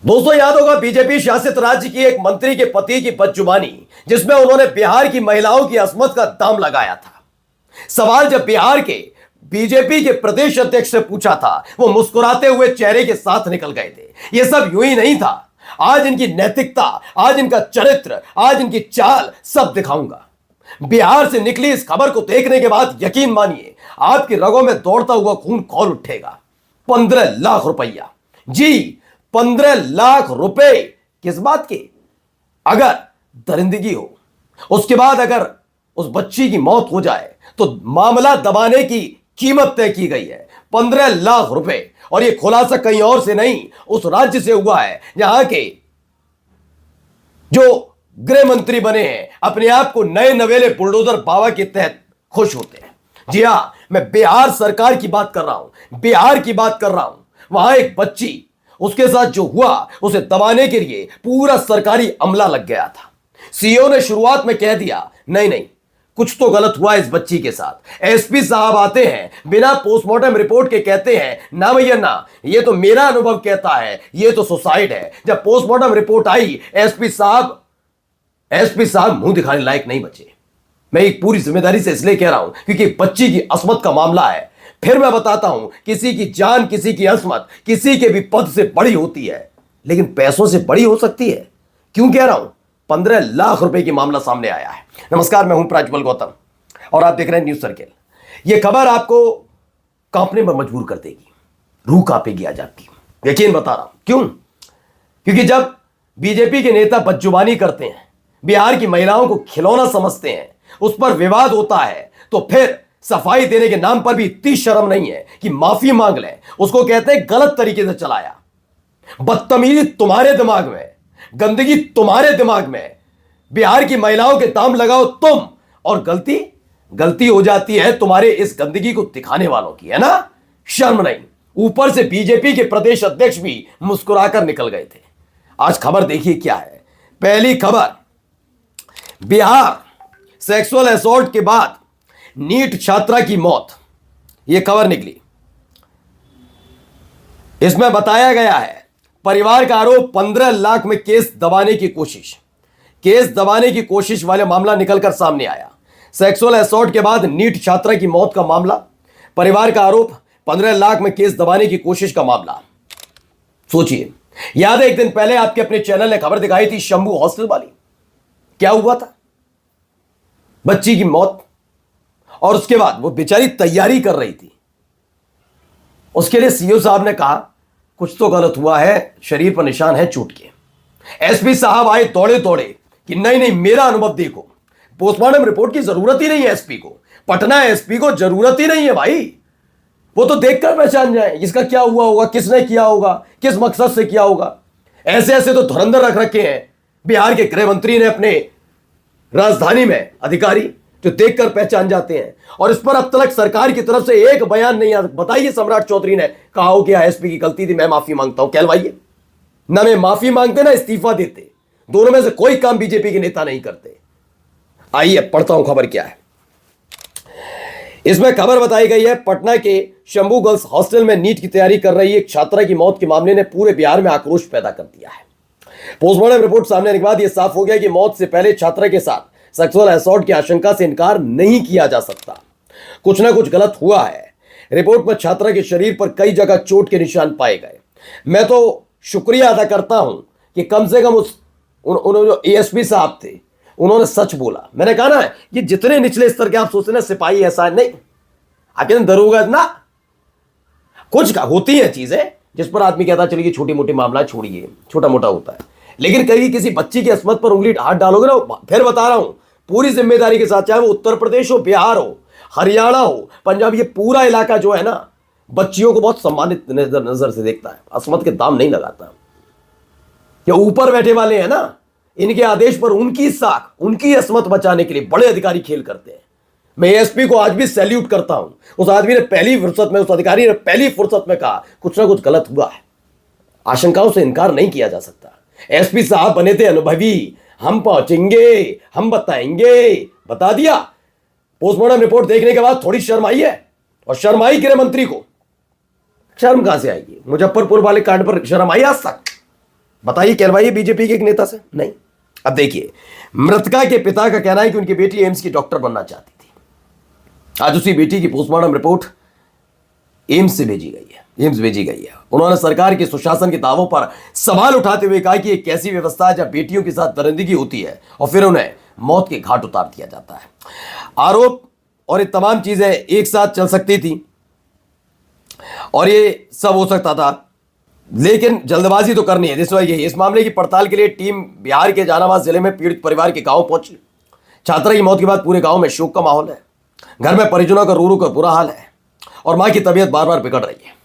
दोस्तों, याद होगा बीजेपी शासित राज्य की एक मंत्री के पति की बदजुबानी, जिसमें उन्होंने बिहार की महिलाओं की अस्मत का दाम लगाया था। सवाल जब बिहार के बीजेपी के प्रदेश अध्यक्ष से पूछा था, वो मुस्कुराते हुए चेहरे के साथ निकल गए थे। यह सब यूं ही नहीं था। आज इनकी नैतिकता, आज इनका चरित्र, आज इनकी चाल सब दिखाऊंगा। बिहार से निकली इस खबर को देखने के बाद यकीन मानिए, आपकी रगों में दौड़ता हुआ खून खौल उठेगा। 15 लाख रुपया, जी 15 लाख रुपए। किस बात के? अगर दरिंदगी हो, उसके बाद अगर उस बच्ची की मौत हो जाए तो मामला दबाने की कीमत तय की गई है 15 लाख रुपए। और यह खुलासा कहीं और से नहीं, उस राज्य से हुआ है जहां के जो गृह मंत्री बने हैं अपने आप को नए नवेले बुलडोजर बाबा के तहत खुश होते हैं। जी हां, मैं बिहार सरकार की बात कर रहा हूं, बिहार की बात कर रहा हूं। वहां एक बच्ची, उसके साथ जो हुआ उसे दबाने के लिए पूरा सरकारी अमला लग गया था। सीईओ ने शुरुआत में कह दिया नहीं नहीं, कुछ तो गलत हुआ इस बच्ची के साथ। एसपी साहब आते हैं, बिना पोस्टमार्टम रिपोर्ट के कहते हैं ना भैया ना, ये तो मेरा अनुभव कहता है, ये तो सुसाइड है। जब पोस्टमार्टम रिपोर्ट आई, एसपी साहब मुंह दिखाने लायक नहीं बचे। मैं एक पूरी जिम्मेदारी से इसलिए कह रहा हूं क्योंकि बच्ची की अस्मत का मामला है। फिर मैं बताता हूं, किसी की जान, किसी की अस्मत, किसी के भी पद से बड़ी होती है, लेकिन पैसों से बड़ी हो सकती है। क्यों कह रहा हूं? 15 लाख रुपए की मामला सामने आया है। नमस्कार, मैं हूं प्राज्वल गौतम और आप देख रहे हैं न्यूज सर्किल। यह खबर आपको कांपने पर मजबूर कर देगी, रूह कांपेगी आज आपकी। यकीन बता रहा हूं। क्यों? क्योंकि जब बीजेपी के नेता बदजुबानी करते हैं, बिहार की महिलाओं को खिलौना समझते हैं, उस पर विवाद होता है, तो फिर सफाई देने के नाम पर भी इतनी शर्म नहीं है कि माफी मांग लें। उसको कहते हैं गलत तरीके से चलाया। बदतमीजी तुम्हारे दिमाग में, गंदगी तुम्हारे दिमाग में, बिहार की महिलाओं के दाम लगाओ तुम, और गलती हो जाती है तुम्हारे इस गंदगी को दिखाने वालों की, है ना? शर्म नहीं। ऊपर से बीजेपी के प्रदेश अध्यक्ष भी मुस्कुराकर निकल गए थे। आज खबर देखिए क्या है। पहली खबर, बिहार सेक्सुअल असॉल्ट के बाद नीट छात्रा की मौत, यह खबर निकली। इसमें बताया गया है परिवार का आरोप 15 लाख में केस दबाने की कोशिश वाले मामला निकलकर सामने आया। सेक्सुअल असॉल्ट के बाद नीट छात्रा की मौत का मामला, परिवार का आरोप 15 लाख में केस दबाने की कोशिश का मामला। सोचिए, याद है एक दिन पहले आपके अपने चैनल ने खबर दिखाई थी शंभू हॉस्टल वाली। क्या हुआ था? बच्ची की मौत, और उसके बाद वो बेचारी तैयारी कर रही थी। उसके लिए सीईओ साहब ने कहा कुछ तो गलत हुआ है, शरीर पर निशान है चोट के। एसपी साहब आए दौड़े दौड़े कि नहीं नहीं, मेरा अनुभव देखो, पोस्टमार्टम रिपोर्ट की जरूरत ही नहीं है एसपी को, पटना एसपी को जरूरत ही नहीं है भाई। वो तो देखकर पहचान जाए इसका क्या हुआ होगा, किसने किया होगा, किस मकसद से किया होगा। ऐसे ऐसे तो धुरंधर रख रखे हैं बिहार के गृह मंत्री ने अपने राजधानी में अधिकारी, जो देखकर पहचान जाते हैं। और इस पर अब तक सरकार की तरफ से एक बयान नहीं आता। बताइए, सम्राट चौधरी ने कहा हो कि एसपी की गलती थी, मैं माफी मांगता हूं, कहलवाइए। ना मैं माफी मांगते ना इस्तीफा देते, दोनों में से कोई काम बीजेपी के नेता नहीं करते। आइए पढ़ता हूं खबर क्या है। इसमें खबर बताई गई है पटना के शंभू गर्ल्स हॉस्टल में नीट की तैयारी कर रही एक छात्रा की मौत के मामले ने पूरे बिहार में आक्रोश पैदा कर दिया है। पोस्टमार्टम रिपोर्ट सामने आने के बाद यह साफ हो गया कि मौत से पहले छात्रा के साथ सेक्सुअल असॉल्ट की आशंका से इनकार नहीं किया जा सकता। कुछ ना कुछ गलत हुआ है। रिपोर्ट में छात्रा के शरीर पर कई जगह चोट के निशान पाए गए। मैं तो शुक्रिया अदा करता हूं कि कम से कम उन्होंने जो एएसपी साहब थे, उन्होंने सच बोला। मैंने कहा ना, ये जितने निचले स्तर के आप सोचते ना, सिपाही ऐसा नहीं, आपके दरोगा ना, कुछ होती है चीजें जिस पर आदमी कहता चलिए छोटी मोटी मामला छोड़िए, छोटा मोटा होता है। लेकिन कभी किसी बच्ची की अस्मत पर उंगली हाथ डालोगे ना, फिर बता रहा हूं पूरी जिम्मेदारी के साथ, चाहे वो उत्तर प्रदेश हो, बिहार हो, हरियाणा हो, पंजाब, ये पूरा इलाका जो है ना, बच्चियों को बहुत सम्मानित नजर से देखता है, अस्मत के दाम नहीं लगाता। ये ऊपर बैठे वाले हैं ना, इनके आदेश पर उनकी साख, उनकी अस्मत बचाने के लिए बड़े अधिकारी खेल करते हैं। मैं एसपी को आज भी सैल्यूट करता हूं। उस आदमी ने पहली फुर्सत में, उस अधिकारी ने पहली फुर्सत में कहा कुछ ना कुछ गलत हुआ है। आशंकाओं से इनकार नहीं किया जा सकता। एसपी साहब बने थे अनुभवी, हम पहुंचेंगे, हम बताएंगे, बता दिया। पोस्टमार्टम रिपोर्ट देखने के बाद थोड़ी शर्म आई है, और शर्म आई गृह मंत्री को। शर्म कहां से आएगी? मुजफ्फरपुर वाले कांड पर शर्म आई आज तक? बताइए, कहलवाइए बीजेपी के एक नेता से। नहीं। अब देखिए, मृतका के पिता का कहना है कि उनकी बेटी एम्स की डॉक्टर बनना चाहती थी। आज उसी बेटी की पोस्टमार्टम रिपोर्ट एम्स भेजी गई है। उन्होंने सरकार के सुशासन के दावों पर सवाल उठाते हुए कहा कि एक कैसी व्यवस्था है जब बेटियों के साथ दरिंदगी होती है और फिर उन्हें मौत के घाट उतार दिया जाता है। आरोप और ये तमाम चीजें एक साथ चल सकती थी और ये सब हो सकता था, लेकिन जल्दबाजी तो करनी है। इस मामले की पड़ताल के लिए टीम बिहार के जहानाबाद जिले में पीड़ित परिवार के गांव पहुंची। छात्रा की मौत के बाद पूरे गांव में शोक का माहौल है। घर में परिजनों का रो रो का बुरा हाल है और मां की तबीयत बार बार बिगड़ रही है।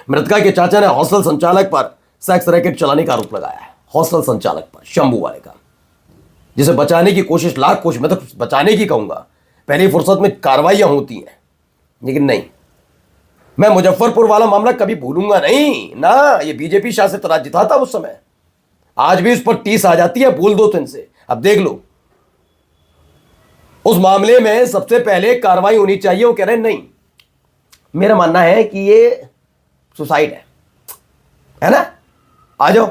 मृतका के चाचा ने हॉस्टल संचालक पर सेक्स रैकेट चलाने का आरोप लगाया है। हॉस्टल संचालक पर, शंभू वाले का, जिसे बचाने की कोशिश, लाख कोशिश, मैं तो बचाने की कहूंगा, पहली फुर्सत में कार्रवाइयां होती हैं, लेकिन नहीं। मैं मुजफ्फरपुर वाला मामला कभी भूलूंगा नहीं ना। ये बीजेपी शासित राज्य था उस समय। आज भी उस पर टीस आ जाती है, बोल दो तो इनसे। अब देख लो, उस मामले में सबसे पहले कार्रवाई होनी चाहिए। वो कह रहे हैं नहीं, मेरा मानना है कि ये सुसाइड है ना। आ जाओ।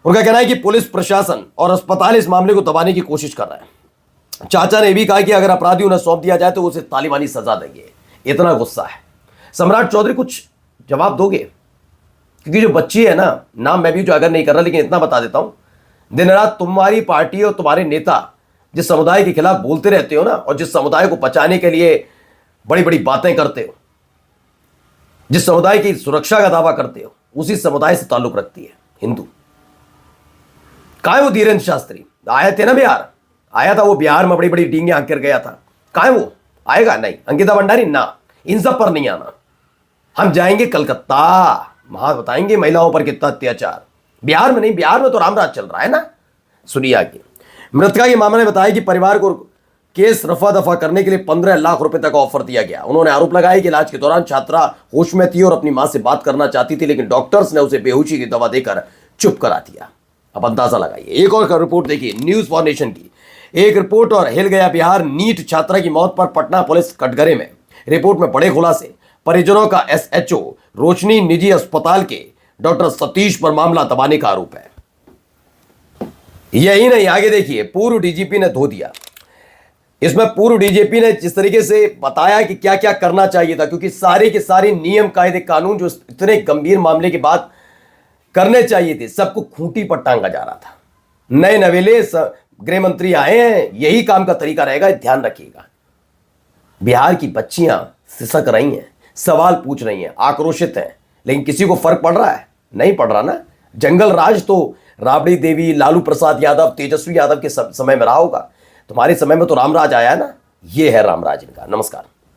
उनका कहना है कि पुलिस प्रशासन और अस्पताल इस मामले को दबाने की कोशिश कर रहा है। चाचा ने भी कहा कि अगर अपराधी उन्हें सौंप दिया जाए तो उसे तालिबानी सजा देंगे। इतना गुस्सा है। सम्राट चौधरी, कुछ जवाब दोगे? क्योंकि जो बच्ची है ना, नाम मैं भी जो अगर नहीं कर रहा, लेकिन इतना बता देता हूं, दिन रात तुम्हारी पार्टी और तुम्हारे नेता जिस समुदाय के खिलाफ बोलते रहते हो ना, और जिस समुदाय को बचाने के लिए बड़ी बड़ी बातें करते हो, जिस समुदाय की सुरक्षा का दावा करते हो, उसी समुदाय से ताल्लुक रखती है हिंदू। कहाँ है वो धीरेन्द्र शास्त्री? आए थे ना बिहार, आया था वो बिहार में, बड़ी बड़ी डींगे हाँक कर गया था। कहाँ है वो? आएगा नहीं। अंकिता भंडारी ना, इन सब पर नहीं आना। हम जाएंगे कलकत्ता, वहां बताएंगे महिलाओं पर कितना अत्याचार। बिहार में नहीं, बिहार में तो रामराज चल रहा है ना। सुनिए आगे। मृतका के मामा ने बताया कि परिवार को केस रफा दफा करने के लिए 15 लाख रुपए तक ऑफर दिया गया। उन्होंने आरोप लगाया कि इलाज के दौरान छात्रा होश में थी और अपनी मां से बात करना चाहती थी, लेकिन डॉक्टर्स ने उसे बेहोशी की दवा देकर चुप करा दिया। अब अंदाजा लगाइए। एक और रिपोर्ट देखिए, न्यूज फॉर नेशन की एक रिपोर्ट। और हिल गया बिहार, नीट छात्रा की मौत पर पटना पुलिस कटघरे में। रिपोर्ट में बड़े खुलासे। परिजनों का एसएचओ रोशनी निजी अस्पताल के डॉक्टर सतीश पर मामला दबाने का आरोप है। यही नहीं, आगे देखिए, पूर्व डीजीपी ने धो दिया। इसमें पूर्व डीजीपी ने जिस तरीके से बताया कि क्या क्या करना चाहिए था, क्योंकि सारे के सारे नियम कायदे कानून जो इतने गंभीर मामले के बाद करने चाहिए थे, सबको खूंटी पर टांगा जा रहा था। नए नवेले गृह मंत्री आए हैं, यही काम का तरीका रहेगा, ध्यान रखिएगा। बिहार की बच्चियां सिसक रही हैं, सवाल पूछ रही हैं, आक्रोशित हैं, लेकिन किसी को फर्क पड़ रहा है? नहीं पड़ रहा ना। जंगल राज तो राबड़ी देवी, लालू प्रसाद यादव, तेजस्वी यादव के समय में रहा होगा। तुम्हारे समय में तो रामराज आया ना। ये है रामराज इनका। नमस्कार।